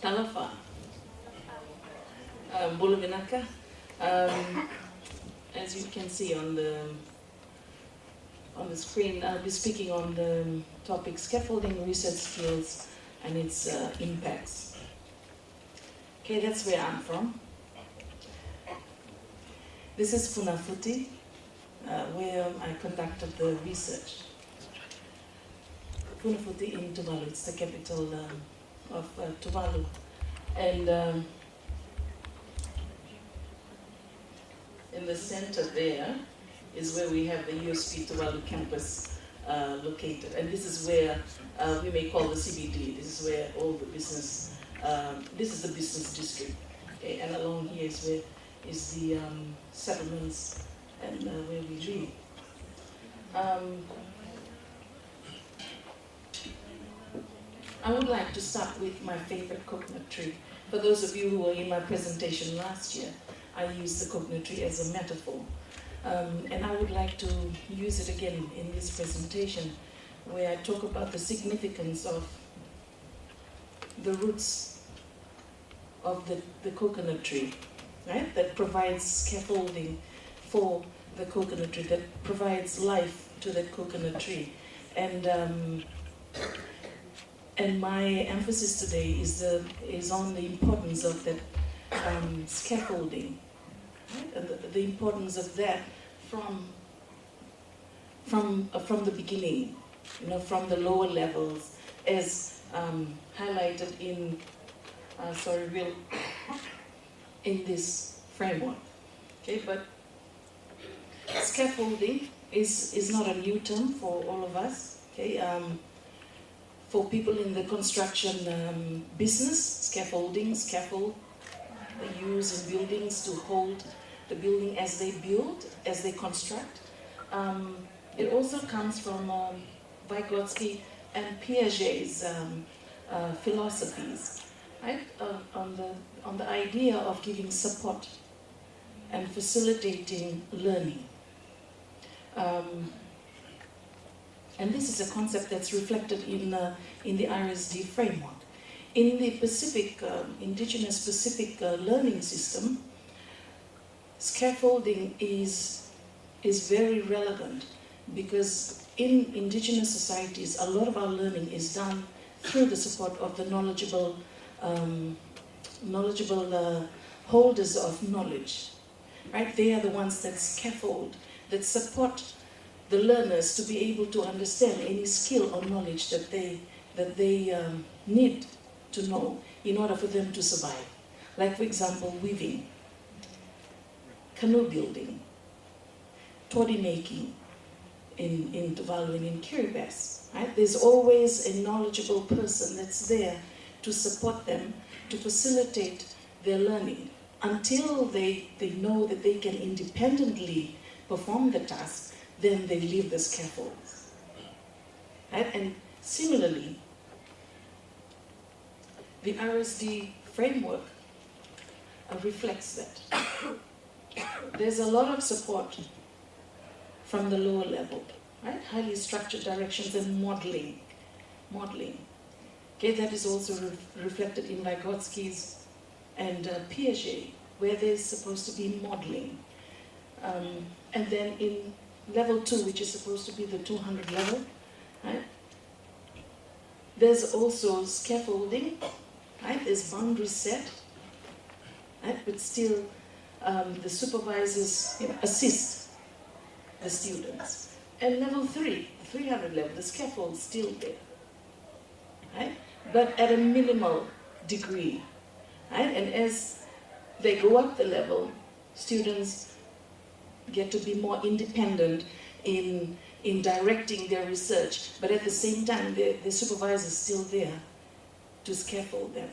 Talafa, Buluvinaka. As you can see on the screen, I'll be speaking on the topic scaffolding research skills and its impacts. Okay, that's where I'm from. This is Funafuti, where I conducted the research. Funafuti in Tuvalu, it's the capital of Tuvalu. And in the center there is where we have the USP Tuvalu campus located. And this is where we may call the CBD. This is where all the business, this is the business district. Okay? And along here is where is the settlements and where we live. I would like to start with my favorite coconut tree. For those of you who were in my presentation last year, I used the coconut tree as a metaphor. And I would like to use it again in this presentation, where I talk about the significance of the roots of the coconut tree, right? That provides scaffolding for the coconut tree, that provides life to the coconut tree. And my emphasis today is on the importance of that scaffolding, right? And the importance of that from the beginning, from the lower levels, as highlighted in in this framework. Okay, but scaffolding is not a new term for all of us. Okay. For people in the construction business, scaffold, they use in buildings to hold the building as they build, as they construct. It also comes from Vygotsky and Piaget's philosophies, right? On the idea of giving support and facilitating learning. And this is a concept that's reflected in the RSD framework. In the Pacific, indigenous Pacific learning system, scaffolding is very relevant because in indigenous societies, a lot of our learning is done through the support of the knowledgeable holders of knowledge, right? They are the ones that scaffold, that support the learners to be able to understand any skill or knowledge that they need to know in order for them to survive. Like, for example, weaving, canoe building, toddy making in Tuvalu and in Kiribati, right? There's always a knowledgeable person that's there to support them, to facilitate their learning until they know that they can independently perform the task. Then they leave the scaffolds. Right? And similarly, the RSD framework reflects that. There's a lot of support from the lower level, right? Highly structured directions and modeling. Okay, that is also reflected in Vygotsky's and Piaget, where there's supposed to be modeling. And then in level 2, which is supposed to be the 200 level, right? There's also scaffolding, right? There's boundaries set, right? But still, the supervisors assist the students. And level 3, 300 level, the scaffold's still there, right? But at a minimal degree, right? And as they go up the level, students get to be more independent in directing their research, but at the same time, the supervisor is still there to scaffold them,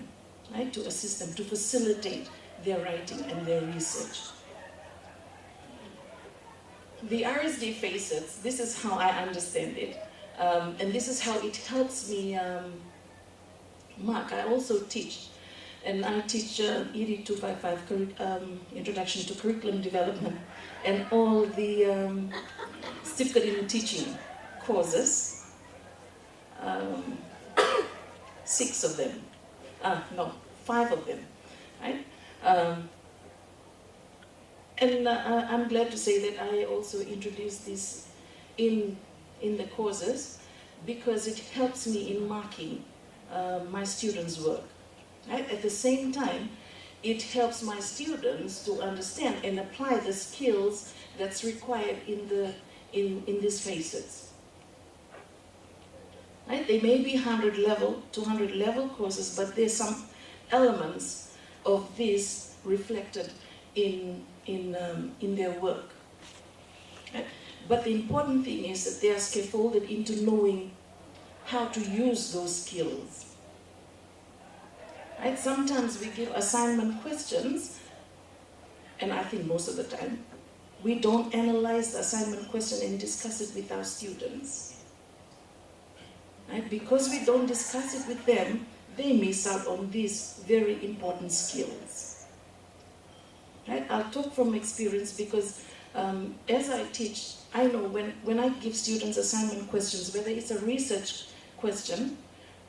right? To assist them, to facilitate their writing and their research. The RSD facets, this is how I understand it, and this is how it helps me mark. I also teach, and I teach ED 255, Introduction to Curriculum Development, and all the certificate in teaching courses, 6 of them, 5 of them, right? I'm glad to say that I also introduced this in the courses because it helps me in marking my students' work. Right? At the same time, it helps my students to understand and apply the skills that's required in these phases. Right? They may be 100 level, 200 level courses, but there's some elements of this reflected in their work. Right? But the important thing is that they are scaffolded into knowing how to use those skills. Right? Sometimes we give assignment questions, and I think most of the time, we don't analyze the assignment question and discuss it with our students. Right? Because we don't discuss it with them, they miss out on these very important skills. Right? I'll talk from experience because as I teach, I know when I give students assignment questions, whether it's a research question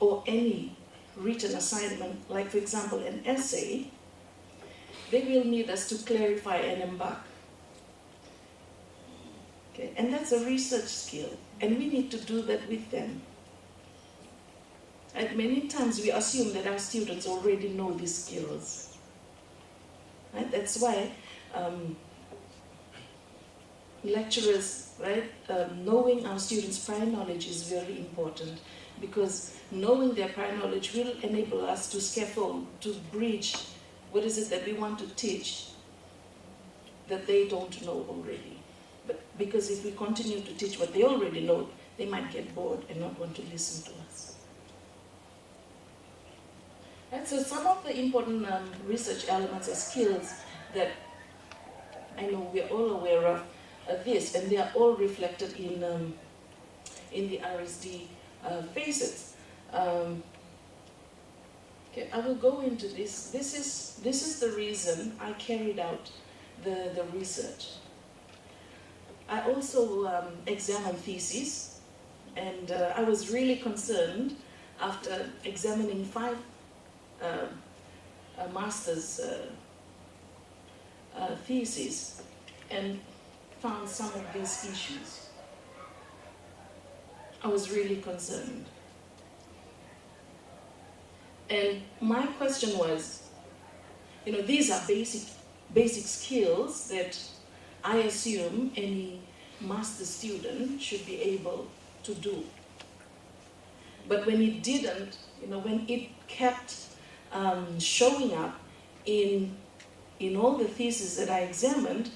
or any written assignment, like for example an essay, they will need us to clarify and embark. Okay? And that's a research skill, and we need to do that with them. And many times we assume that our students already know these skills. Right? That's why lecturers, right, knowing our students' prior knowledge is very important, because knowing their prior knowledge will enable us to scaffold, to bridge what is it that we want to teach that they don't know already. But because if we continue to teach what they already know, they might get bored and not want to listen to us. And so some of the important research elements or skills that I know we're all aware of this, and they are all reflected in the RSD phases. Okay, I will go into this. This is the reason I carried out the research. I also examined theses, and I was really concerned after examining 5 master's theses and found some of these issues. I was really concerned. And my question was, these are basic skills that I assume any master student should be able to do. But when it didn't, when it kept showing up in all the theses that I examined,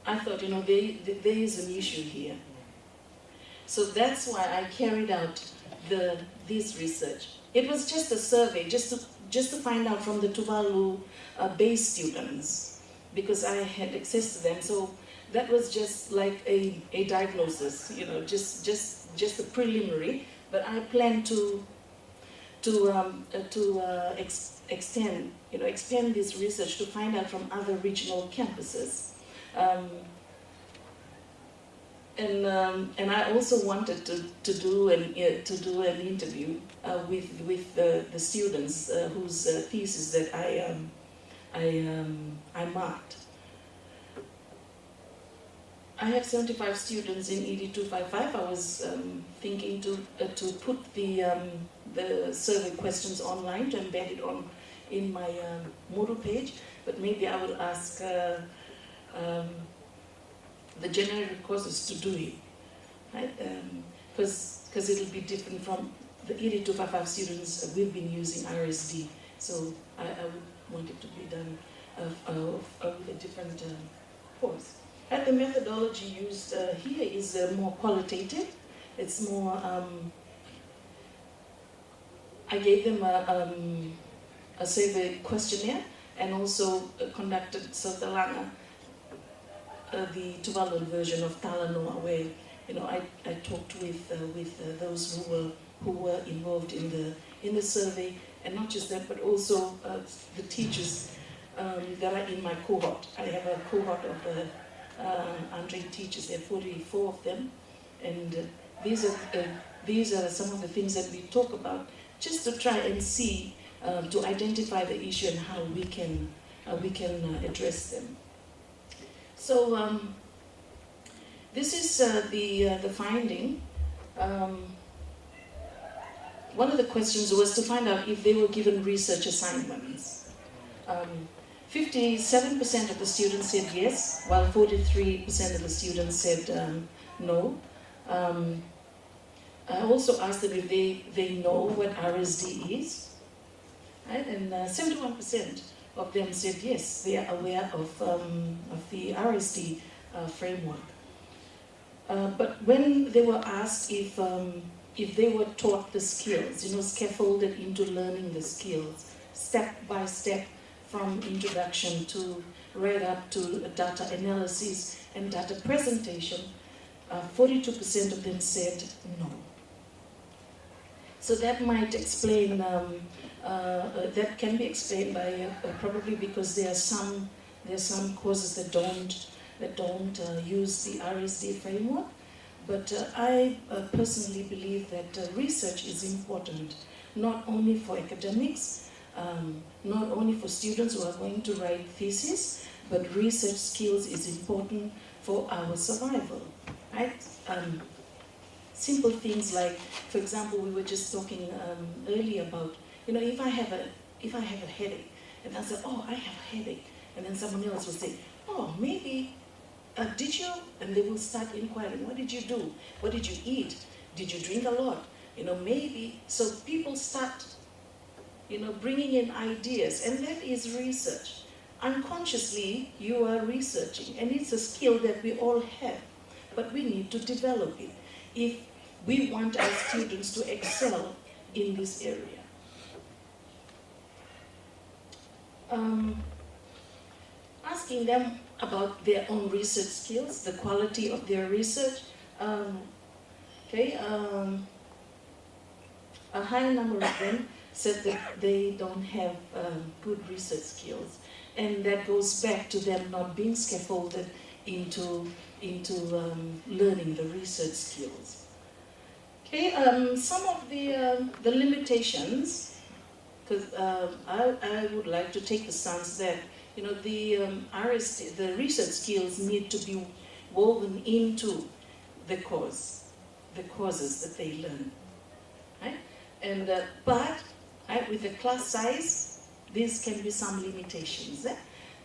I thought, there is an issue here. So that's why I carried out this research. It was just a survey, just to find out from the Tuvalu base students, because I had access to them. So that was just like a diagnosis, just a preliminary. But I plan to expand this research to find out from other regional campuses. And I also wanted to do an interview with the students whose thesis that I marked. I have 75 students in ED 255. I was thinking to put the survey questions online, to embed it in my Moodle page, but maybe I will ask the generated courses to do it, right? Because it'll be different from the ED 255 students. We've been using RSD, so I would want it to be done with a different course. And the methodology used here is more qualitative. It's more, I gave them a survey questionnaire, and also conducted Sotalanga, the Tuvalu version of Talanoa, where I talked with those who were involved in the survey, and not just that, but also the teachers that are in my cohort. I have a cohort of Andre teachers. There are 44 of them, and these are some of the things that we talk about, just to try and see to identify the issue and how we can address them. So this is the finding. One of the questions was to find out if they were given research assignments. 57% of the students said yes, while 43% of the students said no. I also asked them if they know what RSD is, right? And 71% of them said yes, they are aware of the RSD framework. But when they were asked if they were taught the skills, scaffolded into learning the skills, step by step, from introduction to right up to data analysis and data presentation, 42% of them said no. So that might explain, that can be explained by probably because there are some courses that don't use the RSD framework. But I personally believe that research is important, not only for academics, not only for students who are going to write thesis, but research skills is important for our survival, right? Simple things like, for example, we were just talking earlier about, if I have a headache, and I say, oh, I have a headache, and then someone else will say, oh, maybe, did you? And they will start inquiring, what did you do? What did you eat? Did you drink a lot? Maybe. So people start, bringing in ideas, and that is research. Unconsciously, you are researching, and it's a skill that we all have, but we need to develop it if we want our students to excel in this area. Asking them about their own research skills, the quality of their research. A high number of them said that they don't have good research skills, and that goes back to them not being scaffolded into learning the research skills. Some of the limitations, because I would like to take the stance that the RSD, the research skills need to be woven into the causes that they learn, right? And but with the class size, these can be some limitations.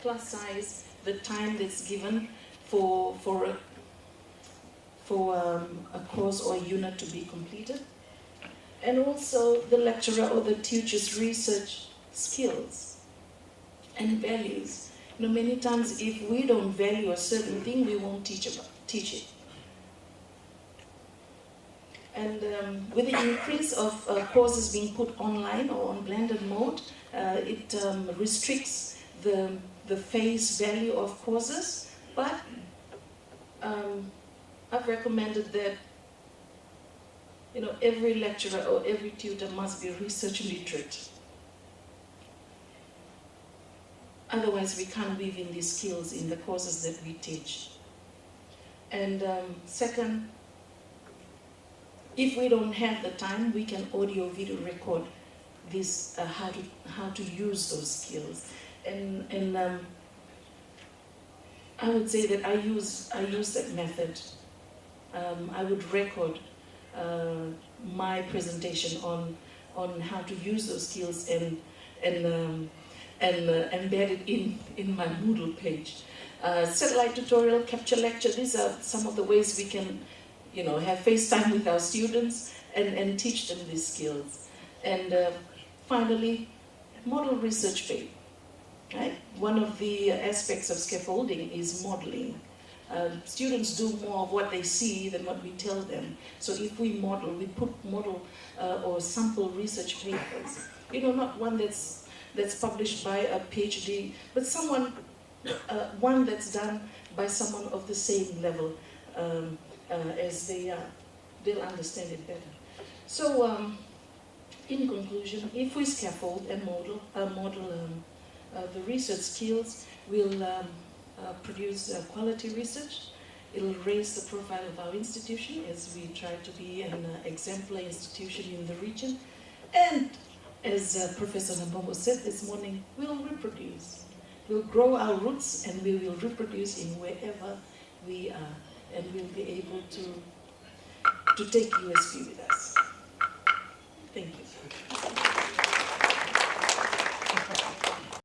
Class size, the time that's given for a course or a unit to be completed, and also the lecturer or the tutor's research skills and values. Many times if we don't value a certain thing, we won't teach it. And with the increase of courses being put online or on blended mode, it restricts the face value of courses, but I've recommended that every lecturer or every tutor must be research literate. Otherwise, we can't weave in these skills in the courses that we teach. And second, if we don't have the time, we can audio-video record this, how to use those skills. And I would say that I use that method. I would record my presentation on how to use those skills and embed it in my Moodle page. Satellite tutorial, capture lecture, these are some of the ways we can have FaceTime with our students and teach them these skills. And finally, model research paper. Right? One of the aspects of scaffolding is modeling. Students do more of what they see than what we tell them. So if we model, we put model or sample research papers. Not one that's published by a PhD, but one that's done by someone of the same level as they are. They'll understand it better. So, in conclusion, if we scaffold and model the research skills, we'll produce quality research. It'll raise the profile of our institution as we try to be an exemplary institution in the region. And as Professor Nambombo said this morning, we'll reproduce. We'll grow our roots and we will reproduce in wherever we are, and we'll be able to take USP with us. Thank you.